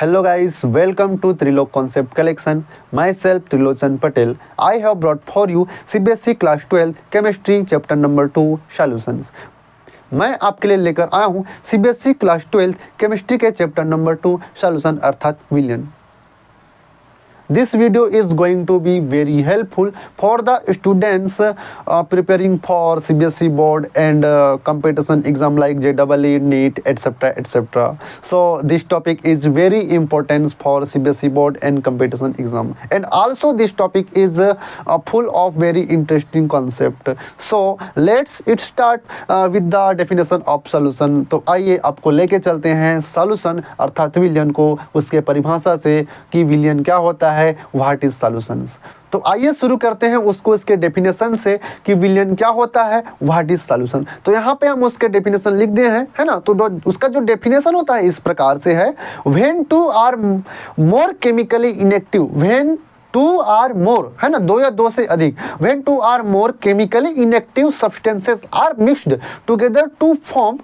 Hello guys, welcome to Trilok Concept Collection. Myself Trilochan Patel. I have brought for you CBSE Class 12 Chemistry Chapter number 2 Solutions. मैं आपके लिए लेकर आया हूँ CBSE Class 12 Chemistry के chapter number 2 solution अर्थात विलयन. This video is going to be very helpful for the students preparing for CBSE board and competition exam like JEE, NEET, etc. etc. So this topic is very important for CBSE board and competition exam, and also this topic is full of very interesting concept. So let's start with the definition of solution. तो आइए आपको लेके चलते हैं solution अर्थात विलयन को, उसके परिभाषा से कि विलयन क्या होता है, व्हाट इज सॉल्यूशंस. तो आइए शुरू करते हैं उसको इसके डेफिनेशन से कि विलयन क्या होता है, व्हाट इज सॉल्यूशन. तो यहाँ पे हम उसके डेफिनेशन लिख दिए हैं, है ना. तो उसका जो डेफिनेशन होता है इस प्रकार से है, when two are more chemically inactive, when two are more, है ना, दो या दो से अधिक, when two are more chemically inactive substances are mixed together to form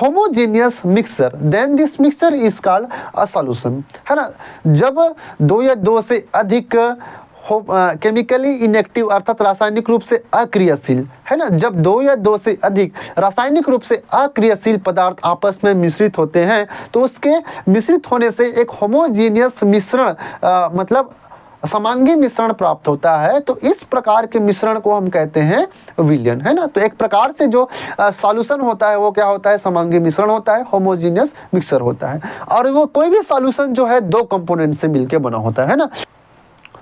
homogeneous mixture, then this mixture is called a solution, है ना. जब दो या दो से अधिक केमिकली इनएक्टिव अर्थात रासायनिक रूप से अक्रियाशील, है ना, जब दो या दो से अधिक रासायनिक रूप से अक्रियाशील पदार्थ आपस में मिश्रित होते हैं तो उसके मिश्रित होने से एक होमोजेनियस मिश्रण मतलब समांगी मिश्रण प्राप्त होता है. तो इस प्रकार के मिश्रण को हम कहते हैं विलयन, है ना. तो एक प्रकार से जो सॉल्यूशन होता है वो क्या होता है, समांगी मिश्रण होता है, होमोजेनियस मिक्सचर होता है. और वो कोई भी सॉल्यूशन जो है दो कंपोनेंट से मिलकर बना होता है ना.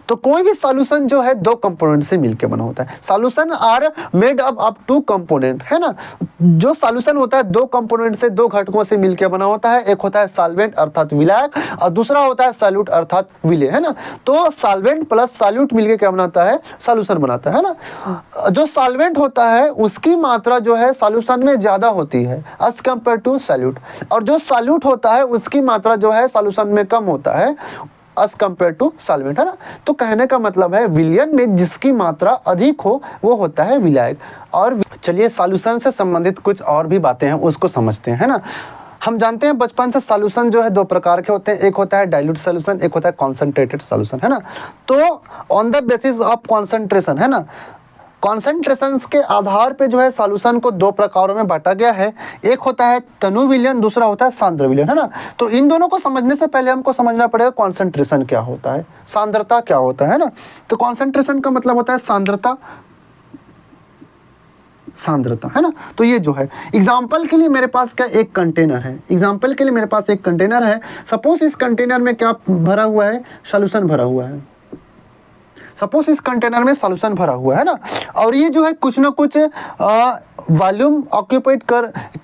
तो कोई भी सॉल्यूशन जो है दो कंपोनेंट से मिलकर बना होता है. Solution are made up two component, है ना. जो सॉल्यूशन होता है दो कंपोनेंट से, दो घटकों से मिलकर बना होता है. एक होता है सॉल्वेंट अर्थात विलायक और दूसरा होता है सॉल्यूट अर्थात विलेय, है ना. तो सॉल्वेंट प्लस सॉल्यूट मिलकर क्या बनाता है, सॉल्यूशन बनाता है ना. जो सॉल्वेंट होता है उसकी मात्रा जो है सॉल्यूशन में ज्यादा होती है एज कंपेयर टू सॉल्यूट, और जो सॉल्यूट होता है उसकी मात्रा जो है सॉल्यूशन में कम होता है एज कंपेयर टू सॉल्वेंट, है ना. तो कहने का मतलब है विलयन में जिसकी मात्रा अधिक हो वो होता है विलायक. और चलिए सॉल्यूशन से संबंधित कुछ और भी बातें हैं उसको समझते हैं, है ना. हम जानते हैं बचपन से सॉल्यूशन जो है दो प्रकार के होते हैं, एक होता है डाइल्यूट सॉल्यूशन, एक होता है कॉन्सेंट्रेटेड सॉल्यूशन, है ना. तो on the basis of concentration, है ना, कॉन्सेंट्रेशंस के आधार पे जो है सॉल्यूशन को दो प्रकारों में बांटा गया है. एक होता है तनु विलयन, दूसरा होता है सांद्र विलयन, है ना. तो इन दोनों को समझने से पहले हमको समझना पड़ेगा कॉन्सेंट्रेशन क्या होता है, सांद्रता क्या होता है ना. तो कॉन्सेंट्रेशन का मतलब होता है सांद्रता, सांद्रता, है ना. तो ये जो है एग्जाम्पल के लिए मेरे पास क्या एक कंटेनर है, एग्जाम्पल के लिए मेरे पास एक कंटेनर है. सपोज इस कंटेनर में क्या भरा हुआ है, सॉल्यूशन भरा हुआ है. सपोज इस कंटेनर में सॉल्यूशन भरा हुआ है ना, और ये जो है कुछ ना कुछ वॉल्यूम ऑक्यूपाइड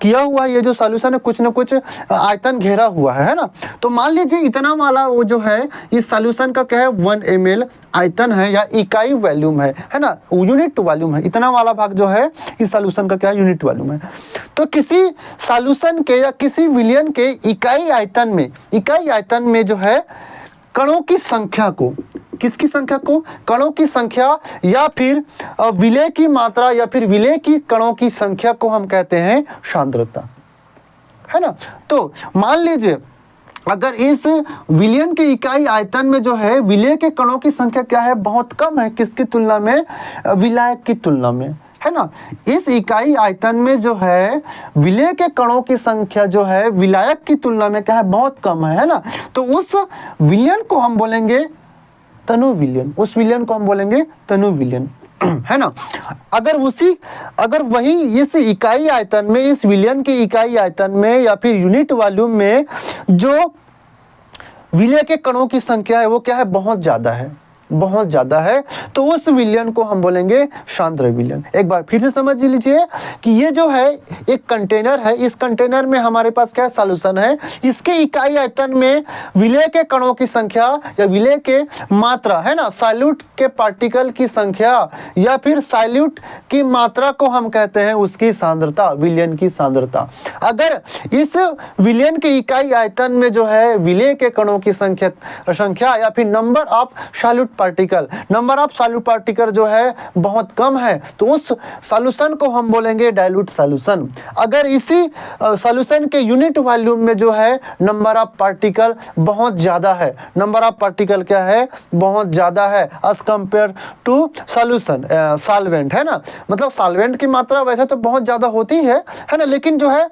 किया हुआ है. ये जो सॉल्यूशन है कुछ ना कुछ आयतन घेरा हुआ है ना. तो मान लीजिए इतना वाला वो जो है इस सॉल्यूशन का क्या है 1 ml आयतन है या इकाई वॉल्यूम है ना, यूनिट वॉल्यूम है. इतना वाला भाग जो है इस सॉल्यूशन का क्या है, यूनिट वॉल्यूम है. तो किसी सॉल्यूशन के या किसी विलयन के इकाई आयतन में जो है कणों की संख्या को, किसकी संख्या को, कणों की संख्या या फिर विलेय की मात्रा या फिर विलेय की कणों की संख्या को हम कहते हैं सांद्रता, है ना. तो मान लीजिए अगर इस विलयन के इकाई आयतन में जो है विलेय के कणों की संख्या क्या है, बहुत कम है, किसकी तुलना में, विलायक की तुलना में, है ना. इस इकाई आयतन में जो है विलेय के कणों की संख्या जो है विलायक की तुलना में क्या है, बहुत कम है ना. तो उस विलयन को हम बोलेंगे तनु विलयन, उस विलयन को हम बोलेंगे तनु विलयन, है ना. अगर वही इस इकाई आयतन में, इस विलयन के इकाई आयतन में या फिर यूनिट वॉल्यूम में जो विलेय के कणों की संख्या है वो क्या है, बहुत ज्यादा है, तो उस विलयन को हम बोलेंगे सांद्र विलयन. एक बार फिर से समझ लीजिए कि ये जो है एक कंटेनर है, इस कंटेनर में हमारे पास क्या सॉल्यूशन है, इसके इकाई आयतन में विलेय के कणों की संख्या या विलेय के मात्रा, है ना, सॉल्यूट के पार्टिकल की संख्या या फिर सॉल्यूट की मात्रा को हम कहते हैं उसकी सांद्रता, विलयन की सांद्रता. अगर इस विलयन के इकाई आयतन में जो है विलेय के कणों की संख्या या फिर number of solute particle, number of solute particle जो है बहुत कम है, तो उस सॉल्यूशन को हम बोलेंगे डाइल्यूट सॉल्यूशन। अगर इसी सॉल्यूशन के यूनिट वॉल्यूम में जो है नंबर ऑफ पार्टिकल बहुत ज़्यादा है, नंबर ऑफ पार्टिकल क्या है, बहुत ज़्यादा है as compare to solution solvent, है ना। मतलब सॉल्वेंट की मात्रा वैसे तो बहुत ज़्यादा होती है ना, लेकिन जो है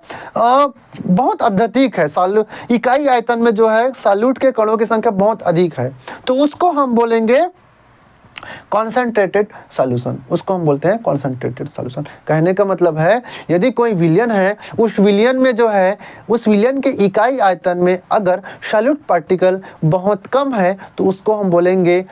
बहुत अत्यधिक है, इकाई आयतन में जो है सॉल्यूट के कणों की संख्या बहुत अधिक है, तो उसको हम बोलेंगे कॉन्सेंट्रेटेड सॉल्यूशन, उसको हम बोलते हैं कॉन्सेंट्रेटेड सॉल्यूशन। कहने का मतलब है यदि कोई विलयन है, उस विलयन में जो है उस विलयन के इकाई आयतन में अगर सॉल्यूट पार्टिकल बहुत कम है तो उसको हम बोलेंगे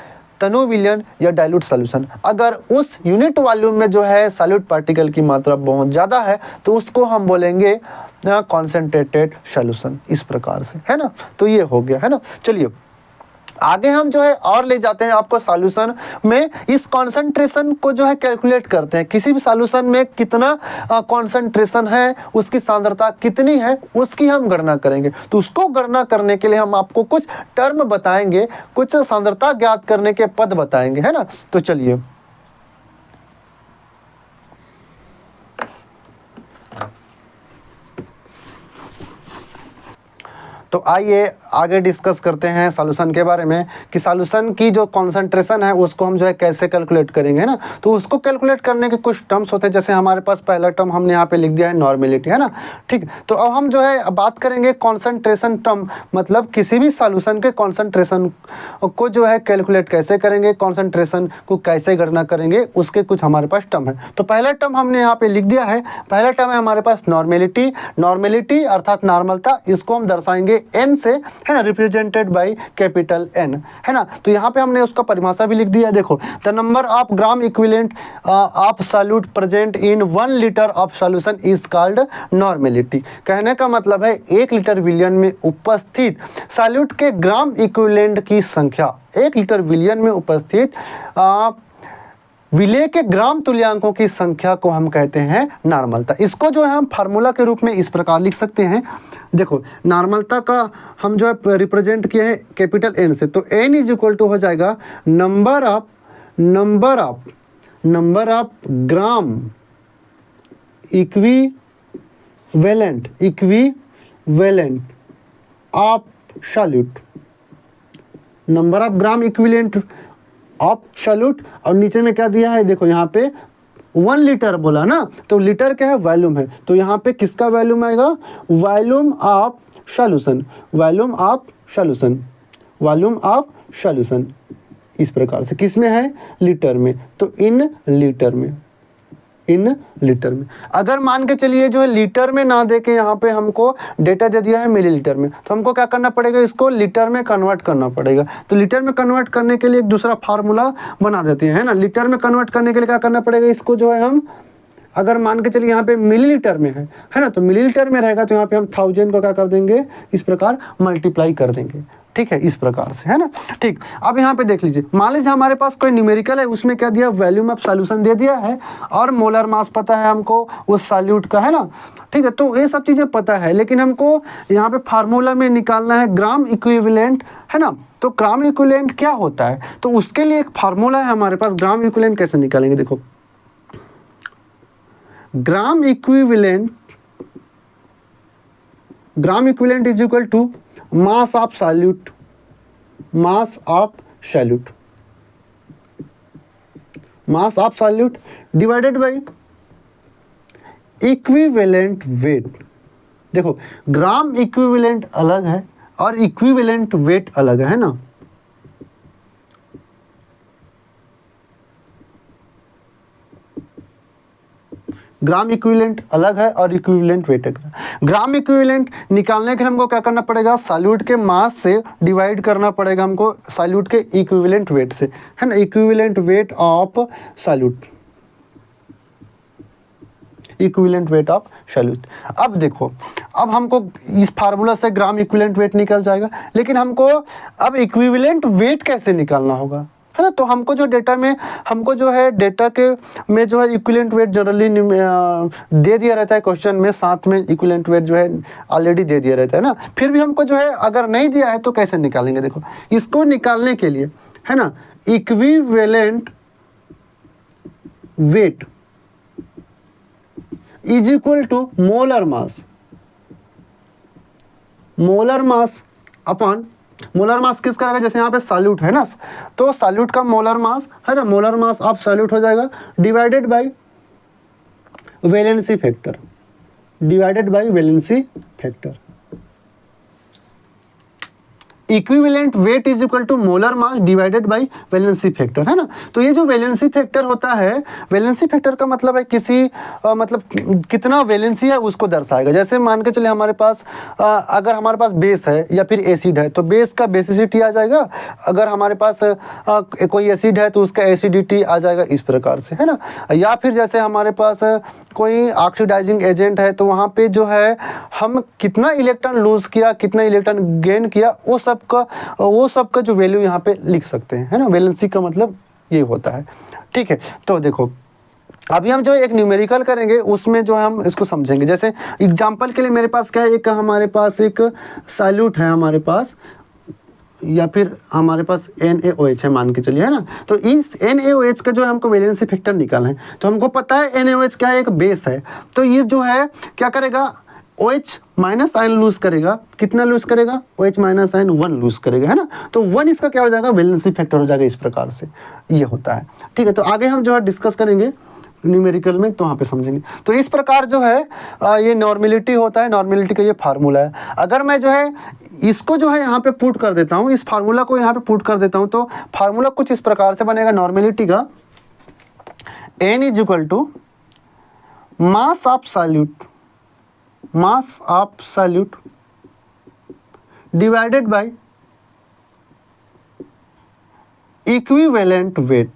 तनु विलयन या डाइल्यूट सॉल्यूशन। अगर उस यूनिट वॉल्यूम में जो है सॉल्यूट पार्टिकल की मात्रा बहुत ज़्यादा है तो उसको हम बोलेंगे कॉन्सेंट्रेटेड सॉल्यूशन, इस प्रकार से, है ना। तो ये हो गया, है ना। चलिए आगे हम जो है और ले जाते हैं आपको सॉल्यूशन में, इस कॉन्सेंट्रेशन को जो है कैलकुलेट करते हैं। किसी भी सॉल्यूशन में कितना कॉन्सेंट्रेशन है, उसकी सांद्रता कितनी है, उसकी हम गणना करेंगे। तो उसको गणना करने के लिए हम आपको कुछ टर्म बताएंगे, कुछ सांद्रता ज्ञात करने के पद बताएंगे, है ना। तो चलिए तो आइए आगे डिस्कस करते हैं सॉल्यूशन के बारे में कि सॉल्यूशन की जो कॉन्सेंट्रेशन है उसको हम जो है कैसे कैलकुलेट करेंगे, है ना। तो उसको कैलकुलेट करने के कुछ टर्म्स होते हैं, जैसे हमारे पास पहला टर्म हमने यहाँ पे लिख दिया है नॉर्मेलिटी, है ना। ठीक, तो अब हम जो है बात करेंगे कॉन्सेंट्रेशन टर्म, मतलब किसी भी सॉल्यूशन के कॉन्सेंट्रेशन को जो है कैलकुलेट कैसे करेंगे, कॉन्सेंट्रेशन को कैसे गणना करेंगे, उसके कुछ हमारे पास टर्म है। तो पहला टर्म हमने यहाँ पे लिख दिया है, पहला टर्म है हमारे पास नॉर्मेलिटी। नॉर्मेलिटी अर्थात नॉर्मलता, इसको हम दर्शाएंगे एन से, है ना, रिप्रेजेंटेड बाय कैपिटल एन, है ना। तो यहाँ पे हमने उसका परिभाषा भी लिख दिया है, देखो, the number of gram equivalent of solute present in 1 litre of solution is called normality. कहने का मतलब है 1 लीटर विलयन में उपस्थित सॉल्यूट के ग्राम इक्विवेलेंट की संख्या, 1 लीटर विलयन में उपस्थित विलेय के ग्राम तुल्यांकों की संख्या को हम कहते हैं नॉर्मलता। इसको जो है हम फार्मूला के रूप में इस प्रकार लिख सकते हैं, देखो, नॉर्मलता का हम जो है रिप्रेजेंट किए हैं कैपिटल एन से, तो एन इज इक्वल टू हो जाएगा number of gram equivalent of solute, number of gram equivalent of solute, और नीचे में क्या दिया है, देखो यहाँ पे 1 लीटर बोला ना, तो लीटर क्या है, वॉल्यूम है, तो यहाँ पे किसका वॉल्यूम आएगा, वॉल्यूम ऑफ सॉल्यूशन, इस प्रकार से, किस में है, लीटर में, तो इन लीटर में। अगर मान के चलिए जो है लीटर में ना दे के यहाँ पे हमको डेटा दे दिया है मिलीलीटर में, तो हमको क्या करना पड़ेगा, इसको लीटर में कन्वर्ट करना पड़ेगा। तो लीटर में कन्वर्ट करने के लिए एक दूसरा फार्मूला बना देते हैं, है ना। लीटर में कन्वर्ट करने के लिए क्या करना पड़ेगा, इसको जो है हम, अगर मान के चलिए यहाँ पे मिलीलीटर में है ना, तो मिलीलीटर में रहेगा तो यहाँ पे हम 1000 को क्या कर देंगे, इस प्रकार मल्टीप्लाई कर देंगे, ठीक है, इस प्रकार से, है ना। ठीक, अब यहाँ पे देख लीजिए, मान लीजिए हमारे पास कोई न्यूमेरिकल है, उसमें क्या दिया, वॉल्यूम ऑफ सॉल्यूशन दे दिया है और मोलर मास पता है हमको उस सॉल्यूट का, है ना। ठीक है, तो ये सब चीज़ें पता है, लेकिन हमको यहाँ पे फार्मूला में निकालना है ग्राम इक्विवेलेंट, है ना। तो ग्राम इक्विवेलेंट क्या होता है, तो उसके लिए एक फार्मूला है हमारे पास। ग्राम इक्विवेलेंट कैसे निकालेंगे, देखो, gram equivalent is equal to mass of solute divided by equivalent weight. देखो, ग्राम इक्विवेलेंट अलग है और इक्विवेलेंट वेट अलग है ना। ग्राम इक्विवेलेंट अलग है और इक्विवेलेंट वेट अलग है। ग्राम इक्विवेलेंट निकालने के लिए हमको क्या करना पड़ेगा, सॉल्यूट के मास से डिवाइड करना पड़ेगा हमको सॉल्यूट के इक्विवेलेंट वेट से, है ना। इक्विवेलेंट वेट ऑफ सॉल्यूट, अब देखो, अब हमको इस फार्मूला से ग्राम इक्विवेलेंट वेट निकल जाएगा, लेकिन हमको अब इक्विवेलेंट वेट कैसे निकालना होगा, है ना। तो हमको जो डेटा में, हमको जो है डेटा के में जो है इक्विवेलेंट वेट जनरली दे दिया रहता है क्वेश्चन में, साथ में इक्विवेलेंट वेट जो है ऑलरेडी दे दिया रहता है ना। फिर भी हमको जो है अगर नहीं दिया है तो कैसे निकालेंगे, देखो, इसको निकालने के लिए, है ना, equivalent weight is equal to molar mass. Molar mass upon, molar mass किस करेगा, जैसे यहाँ पे सॉल्यूट है ना, तो सॉल्यूट का मोलर मास है ना, मोलर मास ऑफ सॉल्यूट हो जाएगा divided by valency factor, divided by valency factor. Equivalent weight is equal to molar mass divided by valency factor, है ना। तो ये जो वैलेंसी फैक्टर होता है, वैलेंसी फैक्टर का मतलब है किसी मतलब कितना वैलेंसी है उसको दर्शाएगा। जैसे मान के चले हमारे पास अगर हमारे पास बेस है या फिर एसिड है तो बेस का बेसिसिटी आ जाएगा, अगर हमारे पास कोई एसिड है तो उसका एसिडिटी आ जाएगा, इस प्रकार से, है ना। या फिर जैसे हमारे पास कोई ऑक्सीडाइजिंग एजेंट है तो वहाँ पे जो है हम कितना इलेक्ट्रॉन लूज किया, कितना इलेक्ट्रॉन गेन किया, वो सब का जो वैल्यू यहाँ पे लिख सकते हैं, है ना। वैलेंसी का मतलब ये होता है, ठीक है। तो देखो अभी हम जो एक न्यूमेरिकल करेंगे उसमें जो हम इसको समझेंगे। जैसे एग्जांपल के लिए मेरे पास क्या है, एक हमारे पास एक सॉल्यूट है हमारे पास, या फिर हमारे पास NaOH है मान के चलिए, है ना। तो इस NaOH का जो है हमको वैलेंसी फैक्टर निकालना है, तो हमको पता है NaOH क्या है, एक बेस है। तो ये जो है क्या करेगा, OH माइनस आयन लूज करेगा, कितना लूज करेगा, OH माइनस आयन 1 लूज करेगा, है ना। तो 1 इसका क्या हो जाएगा, वैलेंसी फैक्टर हो जाएगा, इस प्रकार से ये होता है, ठीक है। तो आगे हम जो है डिस्कस करेंगे न्यूमेरिकल में, तो वहाँ पे समझेंगे। तो इस प्रकार जो है ये नॉर्मेलिटी होता है, नॉर्मेलिटी का ये फार्मूला है। अगर मैं जो है इसको जो है यहाँ पे पुट कर देता हूँ, इस फार्मूला को यहाँ पे पुट कर देता हूँ, तो फार्मूला कुछ इस प्रकार से बनेगा नॉर्मेलिटी का, N is equal to mass of solute, mass of solute divided by equivalent weight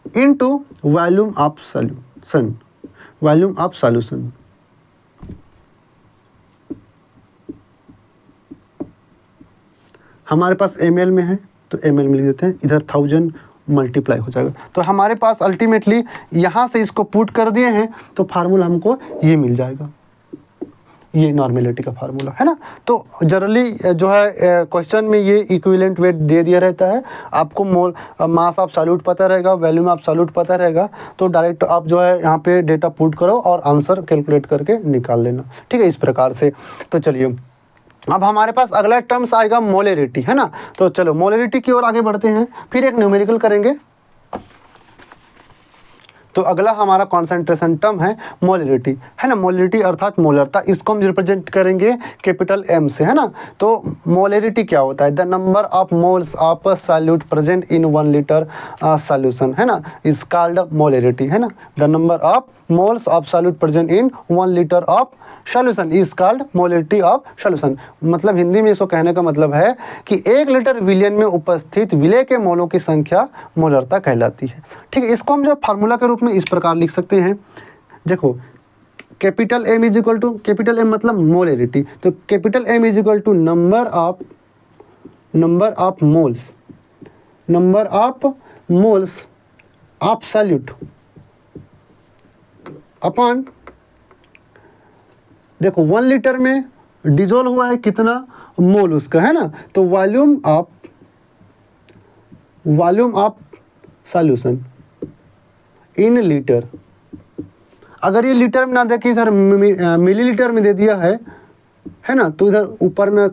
into volume of solution, volume of solution. हमारे पास ml में है तो ml में लिख देते हैं, इधर 1000 मल्टीप्लाई हो जाएगा। तो हमारे पास अल्टीमेटली यहाँ से इसको पुट कर दिए हैं तो फार्मूला हमको ये मिल जाएगा, ये नॉर्मेलिटी का फार्मूला, है ना। तो जनरली जो है क्वेश्चन में ये इक्विवेलेंट वेट दे दिया रहता है, आपको मोल मास ऑफ सॉल्यूट पता रहेगा, वॉल्यूम ऑफ सॉल्यूट पता रहेगा, तो डायरेक्ट आप जो है यहाँ पे डेटा पुट करो और आंसर कैलकुलेट करके निकाल लेना, ठीक है, इस प्रकार से। तो चलिए अब हमारे पास अगला टर्म्स आएगा मोलरिटी, है ना। तो चलो मोलरिटी की ओर आगे बढ़ते हैं, फिर एक न्यूमेरिकल करेंगे। तो अगला हमारा कॉन्सेंट्रेशन टर्म है मोलरिटी, है ना। मोलरिटी अर्थात मोलरता, इसको हम रिप्रेजेंट करेंगे कैपिटल M से, है ना। तो मोलरिटी क्या होता है, the number of moles of solute present in 1 litre solution, है ना, इज कॉल्ड मोलरिटी, है ना। The number of moles of solute present in 1 litre of solution is called molarity of solution. मतलब हिंदी में इसको कहने का मतलब है कि 1 लीटर विलयन में उपस्थित विलय के मोलों की संख्या मोलरता कहलाती है, ठीक है। इसको हम जो फार्मूला के रूप में इस प्रकार लिख सकते हैं, देखो capital M is equal to, capital M मतलब मोलरिटी, तो capital M is equal to number of moles, number of moles of solute upon, देखो 1 लीटर में डिजोल्व हुआ है कितना मोल उसका, है ना। तो volume of solution in litre, अगर ये लीटर में ना दे के इधर मिलीलीटर में दे दिया है ना, तो इधर ऊपर में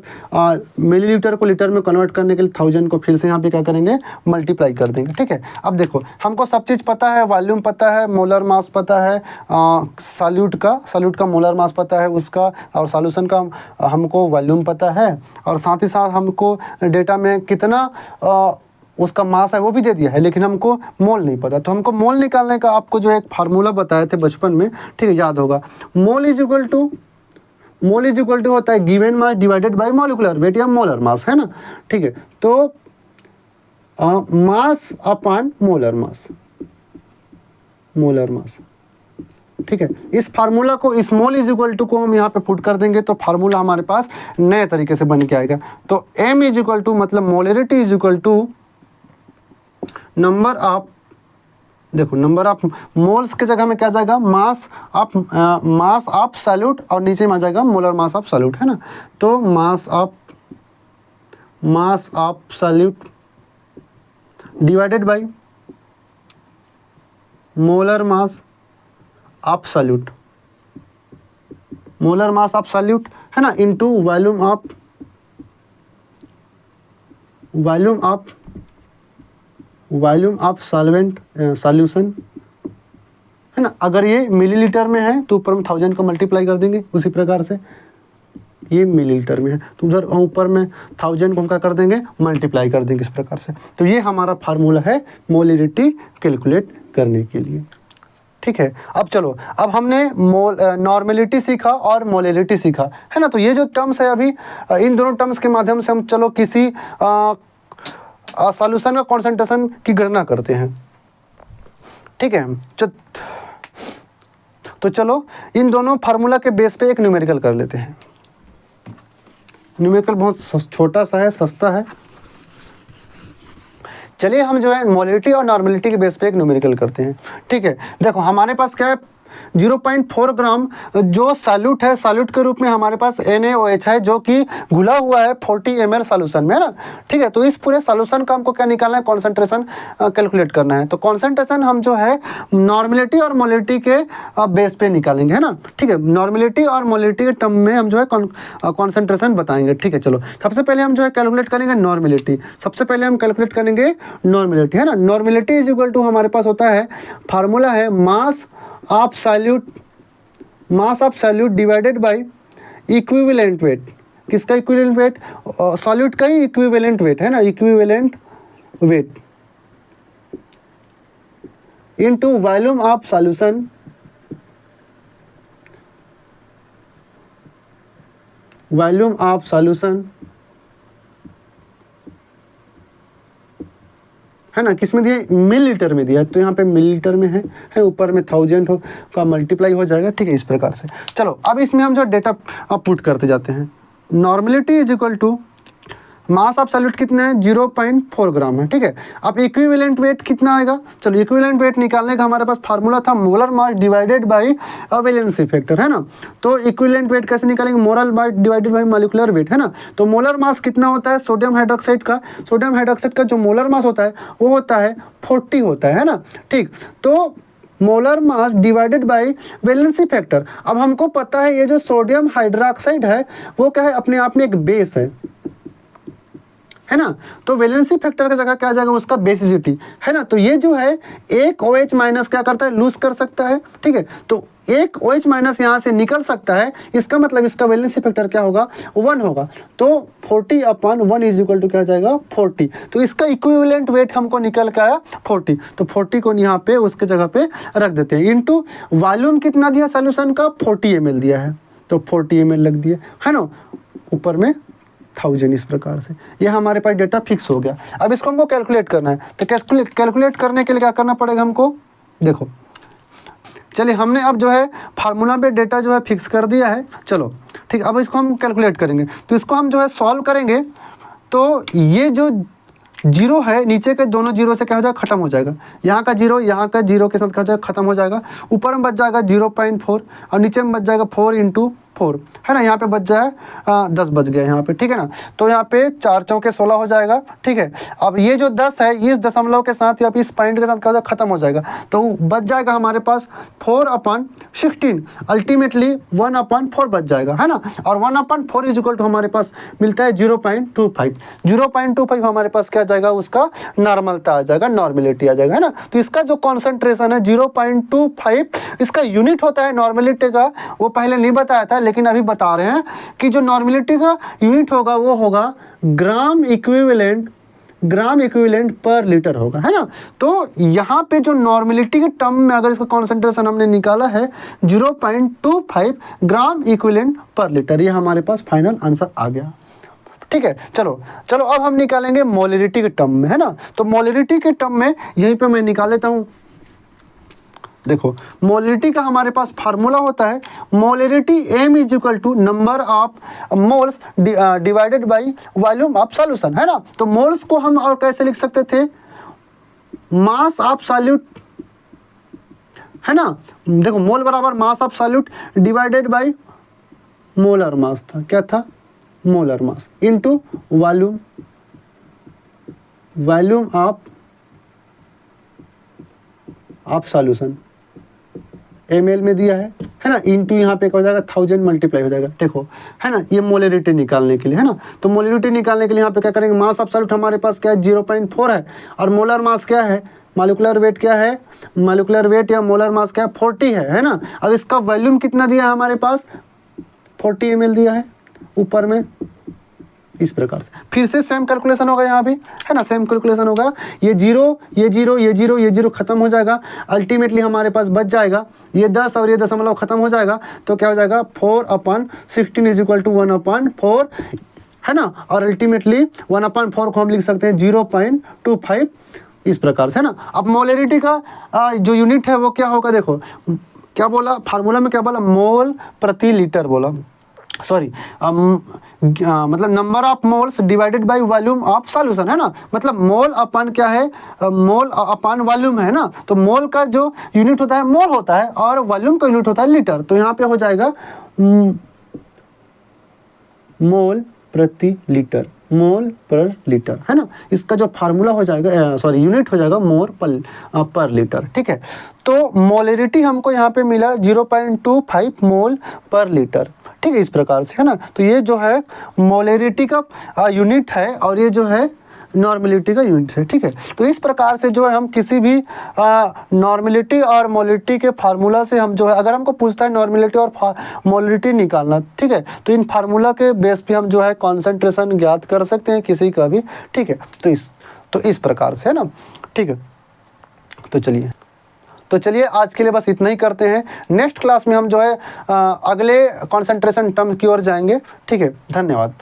मिलीलीटर को लीटर में कन्वर्ट करने के लिए 1000 को फिर से यहाँ पे क्या करेंगे, मल्टीप्लाई कर देंगे, ठीक है। अब देखो हमको सब चीज़ पता है, वॉल्यूम पता है, मोलर मास पता है, सॉल्यूट का मोलर मास पता है उसका, और सॉल्यूशन का हमको वॉल्यूम पता है, और साथ ही साथ हमको डेटा में कितना उसका मास है वो भी दे दिया है, लेकिन हमको मोल नहीं पता। तो हमको मोल निकालने का आपको जो एक फार्मूला बताए थे बचपन में, ठीक है, याद होगा। मोल इज इक्वल टू होता है given mass divided bye molecular weight या मोलर मास, है ना, ठीक है। तो मास अपॉन मोलर मास, ठीक है। इस फार्मूला को, इस मोल इज इक्वल टू को हम यहाँ पे पुट कर देंगे तो फार्मूला हमारे पास नए तरीके से बन के आएगा। तो M इज इक्वल टू मतलब molarity is equal to number of देखो नंबर ऑफ मोल्स के जगह में क्या जाएगा, मास ऑफ सॉल्यूट, और नीचे में आ जाएगा मोलर मास ऑफ सॉल्यूट, है ना। तो मास of solute divided by molar mass of solute, molar mass of solute, है ना, into volume of solvent solution, है ना। अगर ये मिलीलीटर में है तो ऊपर में 1000 को मल्टीप्लाई कर देंगे, उसी प्रकार से ये मिलीलीटर में है तो उधर ऊपर में 1000 को हम क्या कर देंगे, मल्टीप्लाई कर देंगे इस प्रकार से। तो ये हमारा फार्मूला है मोलरिटी कैलकुलेट करने के लिए, ठीक है। अब चलो, अब हमने नॉर्मेलिटी सीखा और मोलरिटी सीखा, है ना। तो ये जो टर्म्स है अभी, इन दोनों टर्म्स के माध्यम से हम चलो किसी सॉल्यूशन का कॉन्सेंट्रेशन की गणना करते हैं, ठीक है। तो चलो इन दोनों फार्मूला के बेस पे एक न्यूमेरिकल कर लेते हैं। न्यूमेरिकल बहुत छोटा सा है, सस्ता है। चलिए हम जो है मोलरिटी और नॉर्मेलिटी के बेस पे एक न्यूमेरिकल करते हैं, ठीक है। देखो हमारे पास क्या है, 0.4 ग्राम जो सॉल्यूट है, सॉल्यूट के रूप में हमारे पास NaOH है जो कि घुला हुआ है 40 ml सॉल्यूशन में, है ना, ठीक है। तो इस पूरे सॉल्यूशन का हमको क्या निकालना है, कॉन्सेंट्रेशन कैलकुलेट करना है। तो कॉन्सेंट्रेशन हम जो है नॉर्मेलिटी और मोलरिटी के बेस पे निकालेंगे, है ना, ठीक है। नॉर्मेलिटी और मोलरिटी के टर्म में हम जो है कॉन्सेंट्रेशन बताएंगे, ठीक है। चलो सबसे पहले हम जो है कैलकुलेट करेंगे नॉर्मेलिटी, सबसे पहले हम कैलकुलेट करेंगे नॉर्मेलिटी, है ना। नॉर्मेलिटी इज इक्वल टू हमारे पास होता है, फार्मूला है मास of solute divided by equivalent wait. किसका इक्विवेलेंट वेट, सॉल्यूट का ही इक्विवेलेंट वेट, है ना, equivalent weight into volume of solution, है ना। किस में दिया है, मिलीलीटर में दिया है, तो यहाँ पे मिलीलीटर में है, ऊपर में 1000 का मल्टीप्लाई हो जाएगा, ठीक है, इस प्रकार से। चलो अब इसमें हम जो डेटा पुट करते जाते हैं। Normality is equal to mass of solute कितना है, 0.4 ग्राम है, ठीक है। अब इक्विवेलेंट वेट कितना आएगा, चलो इक्विवेलेंट वेट निकालने का हमारे पास फार्मूला था molar mass divided by valency factor, है ना। तो इक्विवेलेंट वेट कैसे निकालेंगे, molar mass divided bye molecular weight, है ना। तो मोलर मास कितना होता है सोडियम हाइड्रोक्साइड का जो मोलर मास होता है वो होता है 40 होता है ना, ठीक। तो molar mass divided by valency factor. अब हमको पता है ये जो सोडियम हाइड्रोक्साइड है वो क्या है, अपने आप में एक बेस है ना। तो वैलेंसी फैक्टर की जगह क्या आ जाएगा, उसका बेसिसिटी, है ना। तो ये जो है एक OH माइनस क्या करता है, लूज कर सकता है, ठीक है। तो एक OH माइनस यहाँ से निकल सकता है, इसका मतलब इसका वैलेंसी फैक्टर क्या होगा, 1 होगा। तो 40/1 इज इक्वल टू क्या आ जाएगा, 40। तो इसका इक्विवेलेंट वेट हमको निकल के आया 40। तो 40 को यहाँ पे उसके जगह पे रख देते हैं, इनटू वॉल्यूम कितना दिया सोल्यूशन का, 40 ml दिया है, तो 40 ml लग दिया, है ना, ऊपर में 1000, इस प्रकार से। ये हमारे पास डेटा फिक्स हो गया। अब इसको हमको कैलकुलेट करना है, तो कैलकुलेट करने के लिए क्या करना पड़ेगा हमको, देखो चलिए हमने अब जो है फार्मूला पे डेटा जो है फिक्स कर दिया है, चलो ठीक। अब इसको हम कैलकुलेट करेंगे, तो इसको हम जो है सॉल्व करेंगे। तो ये जो जीरो है, नीचे के दोनों जीरो से क्या हो जाएगा, खत्म हो जाएगा। यहाँ का जीरो के साथ क्या हो जाएगा, खत्म हो जाएगा। ऊपर में बच जाएगा 0.4 और नीचे में बच जाएगा 4 × 4, है ना। यहाँ पे बच जाए 10 बच गया यहाँ पे, ठीक है ना। तो यहाँ पे 4 चौके 16 हो जाएगा, ठीक है। अब ये जो 10 है इस दशमलव के साथ या इस पॉइंट के साथ क्या हो जाएगा, खत्म हो जाएगा। तो बच जाएगा हमारे पास 4/16, अल्टीमेटली 1/4 बच जाएगा, है ना। और 1/4 इज इक्वल टू हमारे पास मिलता है 0.25। 0.25 हमारे पास क्या आ जाएगा, उसका नॉर्मलता आ जाएगा, नॉर्मेलिटी आ जाएगा, है ना। तो इसका जो कॉन्सेंट्रेशन है 0.25, इसका यूनिट होता है नॉर्मेलिटी का, वो पहले नहीं बताया था लेकिन अभी बता रहे हैं कि जो नॉर्मेलिटी का यूनिट होगा वो होगा ग्राम इक्विवेलेंट पर लीटर होगा, है ना। तो यहाँ पे जो नॉर्मेलिटी के टर्म में अगर इसका कॉन्सेंट्रेशन हमने निकाला है 0.25 ग्राम इक्विवेलेंट पर लीटर, ये हमारे पास फाइनल आंसर आ गया, ठीक है। चलो अब हम निकालेंगे मोलरिटी के टर्म में, है ना। तो मोलरिटी के टर्म में यहीं पे मैं निकाल देता हूँ। देखो मोलरिटी का हमारे पास फार्मूला होता है molarity M is equal to number of moles divided by volume of solution, है ना। तो मोल्स को हम और कैसे लिख सकते थे, मास ऑफ सॉल्यूट है ना। देखो मोल बराबर मास of solute divided by molar mass था, क्या था, molar mass into volume, volume of solution ml में दिया है ना, इनटू यहाँ पे क्या हो जाएगा 1000 मल्टीप्लाई हो जाएगा, देखो है ना, ये मोलरिटी निकालने के लिए है ना। तो मोलरिटी निकालने के लिए यहाँ पे क्या करेंगे, मास ऑफ सॉल्यूट हमारे पास क्या है 0.4 है, और मोलर मास क्या है, मॉलिक्यूलर वेट क्या है, मॉलिक्यूलर वेट या मोलर मास क्या है 40 है ना। अब इसका वॉल्यूम कितना दिया है हमारे पास 40 ml दिया है ऊपर में, इस प्रकार से फिर से सेम कैलकुलेशन होगा यहाँ भी है ना, सेम कैलकुलेशन होगा, ये जीरो खत्म हो जाएगा, अल्टीमेटली हमारे पास बच जाएगा ये 10 और ये दशमलव खत्म हो जाएगा, तो क्या हो जाएगा 4/16 इज इक्वल टू 1/4 है ना, और अल्टीमेटली 1/4 को हम लिख सकते हैं 0.25 इस प्रकार से है ना। अब मोलरिटी का जो यूनिट है वो क्या होगा, देखो क्या बोला फार्मूला में, क्या बोला मोल प्रति लीटर बोला, सॉरी मतलब number of moles divided by volume of solution है ना, मतलब मोल अपन क्या है, मोल अपन वॉल्यूम है ना, तो मोल का जो यूनिट होता है मोल होता है और वॉल्यूम का यूनिट होता है लीटर, तो यहाँ पे हो जाएगा मोल प्रति लीटर, मोल पर लीटर है ना। इसका जो फार्मूला हो जाएगा सॉरी यूनिट हो जाएगा मोल पर लीटर, ठीक है। तो मोलरिटी हमको यहाँ पे मिला 0.25 मोल पर लीटर, ठीक है, इस प्रकार से है ना। तो ये जो है मोलरिटी का यूनिट है और ये जो है नॉर्मलिटी का यूनिट है, ठीक है। तो इस प्रकार से जो है हम किसी भी नॉर्मलिटी और मोलरिटी के फार्मूला से हम जो है, अगर हमको पूछता है नॉर्मलिटी और मोलरिटी निकालना, ठीक है, तो इन फार्मूला के बेस पे हम जो है कॉन्सेंट्रेशन ज्ञात कर सकते हैं किसी का भी, ठीक है। तो इस प्रकार से है ना, ठीक है। तो चलिए आज के लिए बस इतना ही करते हैं, नेक्स्ट क्लास में हम जो है अगले कॉन्सेंट्रेशन टर्म की ओर जाएंगे, ठीक है। धन्यवाद।